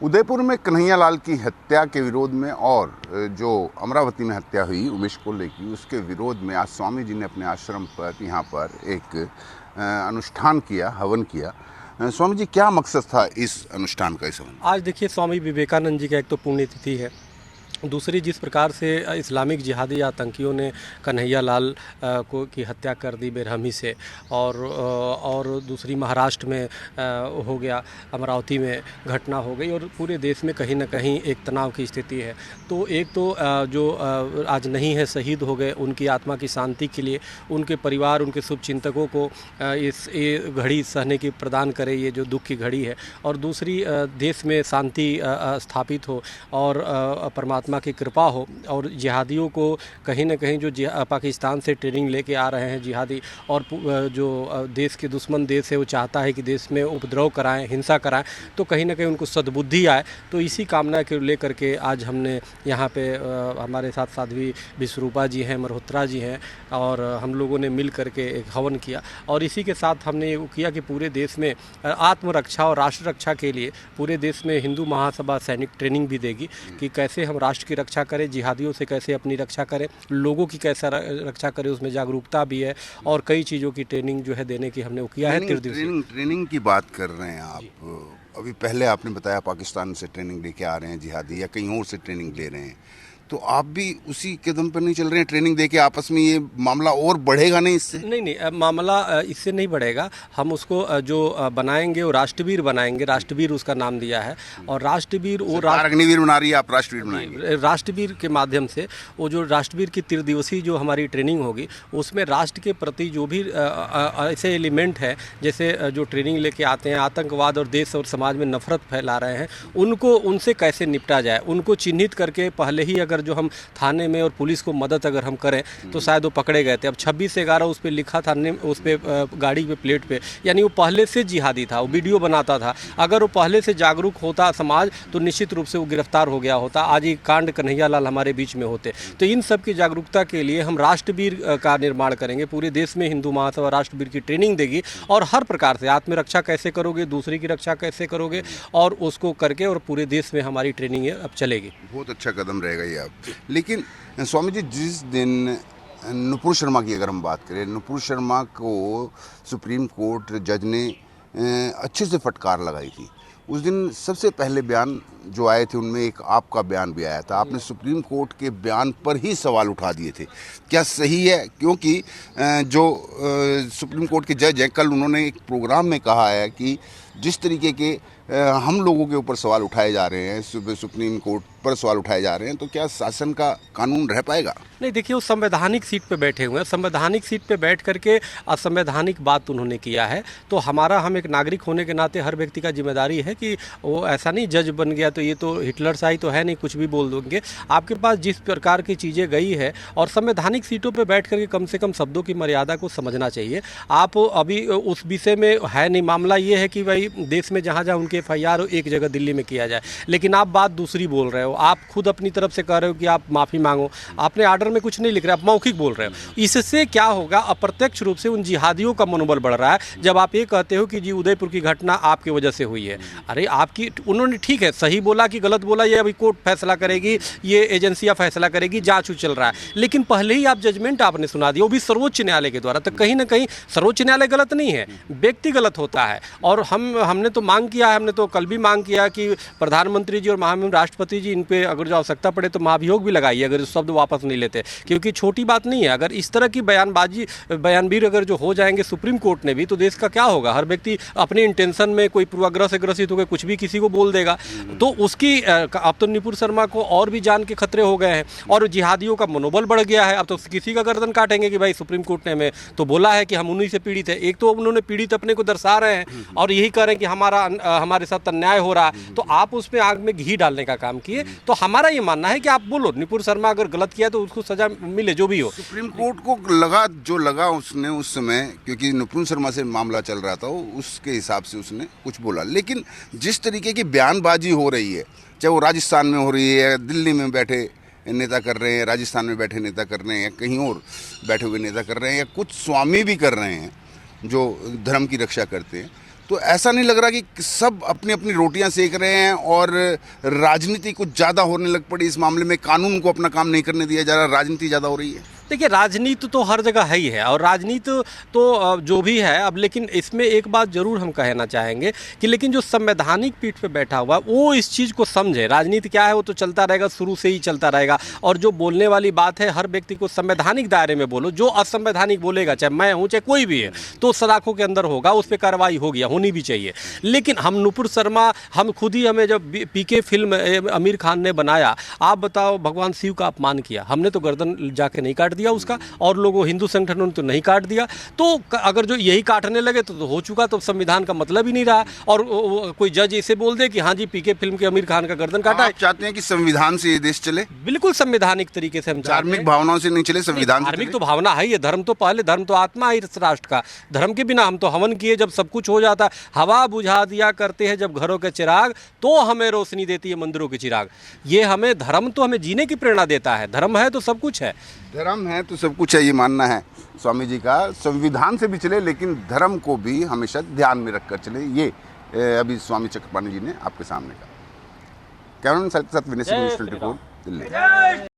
उदयपुर में कन्हैयालाल की हत्या के विरोध में और जो अमरावती में हत्या हुई उमेश कोल्ले की, उसके विरोध में आज स्वामी जी ने अपने आश्रम पर यहाँ पर एक अनुष्ठान किया, हवन किया। स्वामी जी, क्या मकसद था इस अनुष्ठान का? इस हवन आज देखिए, स्वामी विवेकानंद जी का एक तो पुण्यतिथि है, दूसरी जिस प्रकार से इस्लामिक जिहादी आतंकियों ने कन्हैयालाल को की हत्या कर दी बेरहमी से, और दूसरी महाराष्ट्र में हो गया, अमरावती में घटना हो गई और पूरे देश में कहीं ना कहीं एक तनाव की स्थिति है। तो एक तो जो आज नहीं है, शहीद हो गए, उनकी आत्मा की शांति के लिए उनके परिवार, उनके शुभचिंतकों को ये घड़ी सहने की प्रदान करे, ये जो दुख की घड़ी है। और दूसरी, देश में शांति स्थापित हो और परमात्मा की कृपा हो, और जिहादियों को कहीं ना कहीं जो पाकिस्तान से ट्रेनिंग लेके आ रहे हैं जिहादी, और जो देश के दुश्मन देश है वो चाहता है कि देश में उपद्रव कराएं, हिंसा कराएं, तो कहीं ना कहीं उनको सद्बुद्धि आए। तो इसी कामना के लेकर के आज हमने यहाँ पे हमारे साथ साध्वी विश्वरूपा जी हैं, मल्होत्रा जी हैं, और हम लोगों ने मिल करके एक हवन किया। और इसी के साथ हमने ये किया कि पूरे देश में आत्मरक्षा और राष्ट्र रक्षा के लिए पूरे देश में हिंदू महासभा सैनिक ट्रेनिंग भी देगी कि कैसे हम राष्ट्र की रक्षा करें, जिहादियों से कैसे अपनी रक्षा करें, लोगों की कैसे रक्षा करें, उसमें जागरूकता भी है और कई चीज़ों की ट्रेनिंग जो है देने की हमने वो किया है। ट्रेनिंग की बात कर रहे हैं आप। अभी पहले आपने बताया पाकिस्तान से ट्रेनिंग लेके आ रहे हैं जिहादी, या कहीं और से ट्रेनिंग ले रहे हैं, तो आप भी उसी कदम पर नहीं चल रहे हैं? ट्रेनिंग देके आपस में ये मामला और बढ़ेगा नहीं इससे? नहीं, मामला इससे नहीं बढ़ेगा। हम उसको जो बनाएंगे वो राष्ट्रवीर बनाएंगे, राष्ट्रवीर उसका नाम दिया है। और राष्ट्रवीर वो अग्निवीर बना रही है, आप राष्ट्रवीर बनाएंगे। राष्ट्रवीर के माध्यम से वो जो राष्ट्रवीर की 3 दिवसीय जो हमारी ट्रेनिंग होगी, उसमें राष्ट्र के प्रति जो भी ऐसे एलिमेंट है, जैसे जो ट्रेनिंग लेके आते हैं, आतंकवाद और देश और समाज में नफरत फैला रहे हैं, उनसे कैसे निपटा जाए, उनको चिन्हित करके पहले ही अगर जो हम थाने में और पुलिस को मदद अगर हम करें तो शायद वो पकड़े गए थे। अब 26/11 उस पर लिखा था, उस पर गाड़ी पे प्लेट पे, यानी वो पहले से जिहादी था, वो वीडियो बनाता था। अगर वो पहले से जागरूक होता समाज तो निश्चित रूप से वो गिरफ्तार हो गया होता, आज ये कांड कन्हैयालाल हमारे बीच में होते। तो इन सब की जागरूकता के लिए हम राष्ट्रवीर का निर्माण करेंगे। पूरे देश में हिंदू महासभा राष्ट्रवीर की ट्रेनिंग देगी, और हर प्रकार से आत्मरक्षा कैसे करोगे, दूसरे की रक्षा कैसे करोगे, और उसको करके और पूरे देश में हमारी ट्रेनिंग अब चलेगी। बहुत अच्छा कदम रहेगा ये। लेकिन स्वामी जी, जिस दिन नुपुर शर्मा की अगर हम बात करें, नुपुर शर्मा को सुप्रीम कोर्ट जज ने अच्छे से फटकार लगाई थी, उस दिन सबसे पहले बयान जो आए थे उनमें एक आपका बयान भी आया था। आपने सुप्रीम कोर्ट के बयान पर ही सवाल उठा दिए थे। क्या सही है? क्योंकि जो सुप्रीम कोर्ट के जज हैं, कल उन्होंने एक प्रोग्राम में कहा है कि जिस तरीके के हम लोगों के ऊपर सवाल उठाए जा रहे हैं, सुप्रीम कोर्ट पर सवाल उठाए जा रहे हैं, तो क्या शासन का कानून रह पाएगा? नहीं, देखिए, वो संवैधानिक सीट पे बैठे हुए हैं। संवैधानिक सीट पे बैठ करके असंवैधानिक बात उन्होंने किया है। तो हम एक नागरिक होने के नाते हर व्यक्ति का जिम्मेदारी है कि वो ऐसा नहीं जज बन गया तो ये तो हिटलर शाही तो है नहीं, कुछ भी बोल दोगे। आपके पास जिस प्रकार की चीज़ें गई है, और संवैधानिक सीटों पर बैठ करके कम से कम शब्दों की मर्यादा को समझना चाहिए। आप अभी उस विषय में है नहीं। मामला ये है कि भाई देश में जहाँ जहाँ उनके FIR हो, एक जगह दिल्ली में किया जाए, लेकिन आप बात दूसरी बोल रहे हो। आप खुद अपनी तरफ से कह रहे हो कि आप माफ़ी मांगो, आपने आर्डर में कुछ नहीं लिख रहे, आप मौखिक बोल रहे हो। इससे क्या होगा? अप्रत्यक्ष रूप से उन जिहादियों का मनोबल बढ़ रहा है। जब आप ये कहते हो कि जी उदयपुर की घटना आपकी वजह से हुई है, अरे आपकी, उन्होंने ठीक है, सही बोला कि गलत बोला, ये अभी कोर्ट फैसला करेगी, ये एजेंसियाँ फैसला करेगी, जाँच चल रहा है। लेकिन पहले ही आप जजमेंट आपने सुना दिया, वो भी सर्वोच्च न्यायालय के द्वारा। तो कहीं ना कहीं सर्वोच्च न्यायालय गलत नहीं है, व्यक्ति गलत होता है। और हमने तो मांग किया है, हमने तो कल भी मांग किया कि प्रधानमंत्री जी और महामहिम राष्ट्रपति जी, इन पे अगर जो आवश्यकता पड़े तो महाभियोग भी लगाइए, अगर शब्द वापस नहीं लेते, क्योंकि छोटी बात नहीं है। अगर इस तरह की बयानवीर अगर जो हो जाएंगे सुप्रीम कोर्ट ने भी, तो देश का क्या होगा? हर व्यक्ति अपने इंटेंशन में कोई पूर्वाग्रह से ग्रसित होकर कुछ भी किसी को बोल देगा, तो उसकी अब तो नुपुर शर्मा को और भी जान के खतरे हो गए हैं, और जिहादियों का मनोबल बढ़ गया है। अब तो किसी का गर्दन काटेंगे कि भाई सुप्रीम कोर्ट ने हमें तो बोला है कि हम उन्हीं से पीड़ित है। एक तो उन्होंने पीड़ित अपने को दर्शा रहे हैं और यही कह रहे हैं कि हमारे साथ अन्याय हो रहा है, तो आप उसमें आग में घी डालने का काम किए। तो हमारा ये मानना है कि आप बोलो, नुपुर शर्मा अगर गलत किया तो उसको सजा मिले, जो भी हो। सुप्रीम कोर्ट को लगा उसने उस समय, क्योंकि नुपुर शर्मा से मामला चल रहा था, उसके हिसाब से उसने कुछ बोला। लेकिन जिस तरीके की बयानबाजी हो रही है, चाहे वो राजस्थान में हो रही है, दिल्ली में बैठे नेता कर रहे हैं, राजस्थान में बैठे नेता कर रहे हैं, कहीं और बैठे हुए नेता कर रहे हैं, या कुछ स्वामी भी कर रहे हैं जो धर्म की रक्षा करते हैं, तो ऐसा नहीं लग रहा कि सब अपनी अपनी रोटियां सेक रहे हैं और राजनीति कुछ ज़्यादा होने लग पड़ी इस मामले में, कानून को अपना काम नहीं करने दिया जा रहा, राजनीति ज़्यादा हो रही है? देखिए, राजनीति तो हर जगह है ही है, और राजनीति तो जो भी है अब, लेकिन इसमें एक बात जरूर हम कहना चाहेंगे कि लेकिन जो संवैधानिक पीठ पे बैठा हुआ वो इस चीज़ को समझे। राजनीति क्या है, वो तो चलता रहेगा, शुरू से ही चलता रहेगा, और जो बोलने वाली बात है हर व्यक्ति को संवैधानिक दायरे में बोलो। जो असंवैधानिक बोलेगा, चाहे मैं हूँ चाहे कोई भी है, तो सलाखों के अंदर होगा, उस पर कार्रवाई होगी, होनी भी चाहिए। लेकिन हम नुपुर शर्मा, हम खुद ही, हमें जब पीके फिल्म आमिर खान ने बनाया, आप बताओ, भगवान शिव का अपमान किया, हमने तो गर्दन जाके नहीं काट दिया उसका, और लोगों हिंदू संगठनों ने तो नहीं काट दिया। तो अगर जो यही काटने लगे तो हो चुका, तो संविधान का मतलब ही नहीं रहा। और कोई जज इसे बोल दे कि हाँ जी पीके फिल्म के आमिर खान का गर्दन काटा है। आप चाहते हैं कि संविधान से ये देश चले? बिल्कुल संवैधानिक तरीके से हम चाहते हैं। धार्मिक भावनाओं से नहीं चले, संविधान से धार्मिक चले। तो भावना है ही, धर्म तो पहले, धर्म तो आत्मा है इस राष्ट्र का। धर्म के बिना हम तो हवन किए, जब सब कुछ हो जाता, हवा बुझा दिया करते हैं जब घरों के चिराग, तो हमें रोशनी देती है मंदिरों के चिराग। ये हमें धर्म तो हमें जीने की प्रेरणा देता है। धर्म है तो सब कुछ है। धर्म है तो सब कुछ है, ये मानना है स्वामी जी का। संविधान से भी चले, लेकिन धर्म को भी हमेशा ध्यान में रखकर चले, ये अभी स्वामी चक्रपाणी जी ने आपके सामने कहा। कैमरामैन सर के साथ विनय सिंह, नेशनल रिपोर्ट, दिल्ली।